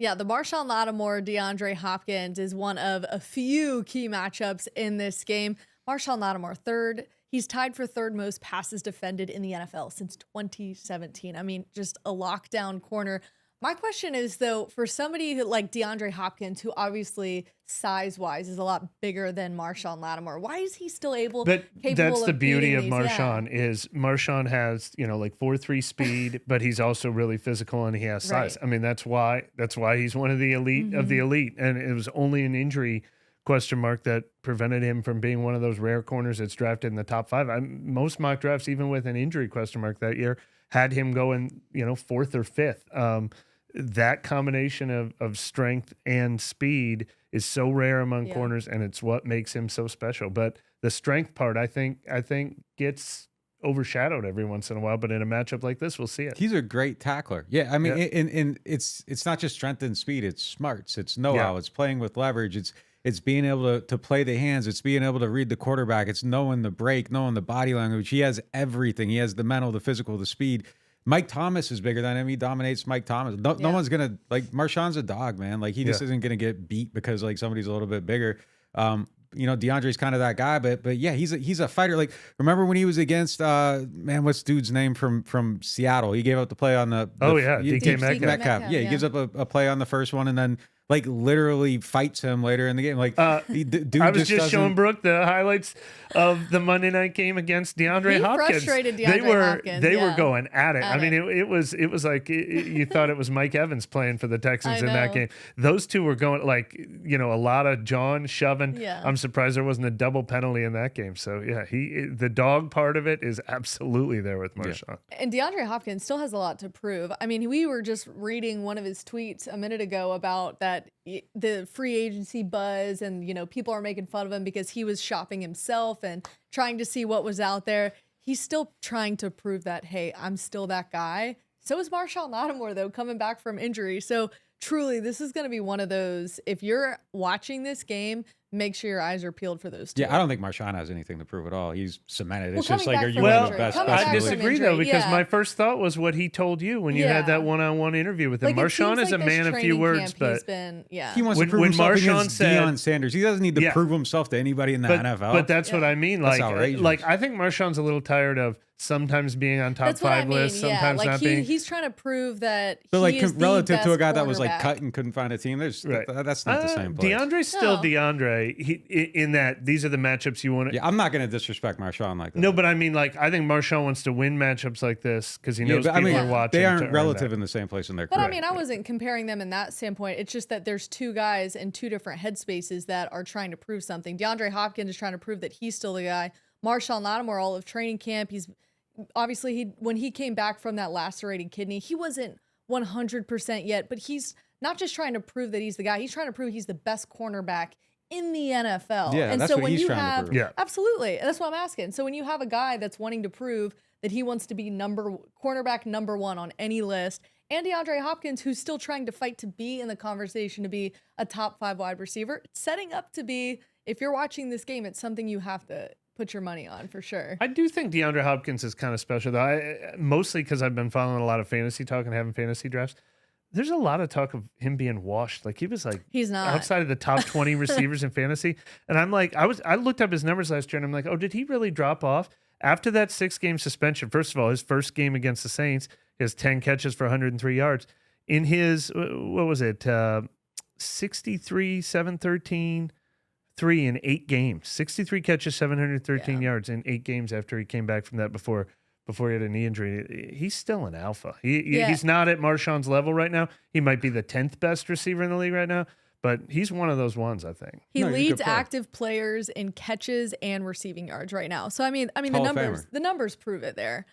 Yeah, the Marshon Lattimore, DeAndre Hopkins is one of a few key matchups in this game. Marshon Lattimore, third. He's tied for third most passes defended in the NFL since 2017. I mean, just a lockdown corner. My question is, though, for somebody like DeAndre Hopkins, who obviously size-wise is a lot bigger than Marshon Lattimore, why is he still capable that's the of beauty of beating Marshon these? is Marshon has, like 4.3 speed, but he's also really physical and he has size. Right. I mean, that's why he's one of the elite of the elite. And it was only an injury question mark that prevented him from being one of those rare corners that's drafted in the top 5. Most mock drafts, even with an injury question mark that year, had him going, 4th or 5th. That combination of strength and speed is so rare among corners, and it's what makes him so special. But the strength part, I think gets overshadowed every once in a while. But in a matchup like this, we'll see it. He's a great tackler. Yeah, I mean, and it's not just strength and speed. It's smarts. It's know-how. It's playing with leverage. It's being able to play the hands. It's being able to read the quarterback. It's knowing the break, knowing the body language. He has everything. He has the mental, the physical, the speed. Mike Thomas is bigger than him. He dominates Mike Thomas. No one's going to, Marshon's a dog, man. Like, he just isn't going to get beat because, somebody's a little bit bigger. DeAndre's kind of that guy, but yeah, he's a fighter. Like, remember when he was against, what's dude's name from Seattle? He gave up the play on the DK Metcalf. Yeah, he gives up a play on the first one and then, literally fights him later in the game. I was just showing Brooke the highlights of the Monday night game against DeAndre Hopkins. Frustrated DeAndre Hopkins. They were going at it. I mean, it was like you thought it was Mike Evans playing for the Texans in that game. Those two were going a lot of jawing, shoving. Yeah. I'm surprised there wasn't a double penalty in that game. So yeah, the dog part of it is absolutely there with Marshon. Yeah. And DeAndre Hopkins still has a lot to prove. I mean, we were just reading one of his tweets a minute ago about that the free agency buzz and people are making fun of him because he was shopping himself and trying to see what was out there. He's still trying to prove that, hey, I'm still that guy. So is Marshon Lattimore, though, coming back from injury. So truly, this is going to be one of those, if you're watching this game, make sure your eyes are peeled for those two. Yeah, I don't think Marshon has anything to prove at all. He's cemented. It's just are you one of the best? I disagree, though, because my first thought was what he told you when you had that one-on-one interview with him. Marshon is a man of few words, but he wants to prove himself against Deion Sanders. He doesn't need to prove himself to anybody in the NFL. But that's what I mean. That's outrageous. I think Marshon's a little tired of sometimes being on top 5 lists, sometimes not being. He's trying to prove that relative to a guy that was cut and couldn't find a team, that's not the same place. DeAndre's still DeAndre. In that these are the matchups you want to. Yeah, I'm not going to disrespect Marshon like that. No, but I mean, I think Marshon wants to win matchups like this because he knows people are watching. They aren't relative in the same place in their career. But I mean, I wasn't comparing them in that standpoint. It's just that there's two guys in two different headspaces that are trying to prove something. DeAndre Hopkins is trying to prove that he's still the guy. Marshon Lattimore, all of training camp, he's obviously when he came back from that lacerated kidney, he wasn't 100% yet, but he's not just trying to prove that he's the guy. He's trying to prove he's the best cornerback in the NFL. Yeah, and that's so what when he's you trying have, to prove. Yeah. Absolutely. That's what I'm asking. So when you have a guy that's wanting to prove that he wants to be cornerback number 1 on any list, and DeAndre Hopkins, who's still trying to fight to be in the conversation to be a top 5 wide receiver, it's setting up to be, if you're watching this game, it's something you have to put your money on for sure. I do think DeAndre Hopkins is kind of special, though. Mostly because I've been following a lot of fantasy talk and having fantasy drafts. There's a lot of talk of him being washed. He was he's not outside of the top 20 receivers in fantasy. And I'm I looked up his numbers last year and I'm like, oh, did he really drop off? After that 6-game suspension, first of all, his first game against the Saints, he has 10 catches for 103 yards. In his, 63, 713, 3 in 8 games. 63 catches, 713 yards in 8 games after he came back from that before he had a knee injury. He's still an alpha. He's not at Marshon's level right now. He might be the 10th best receiver in the league right now, but he's one of those ones, I think. He leads active players in catches and receiving yards right now. So I mean the numbers prove it there.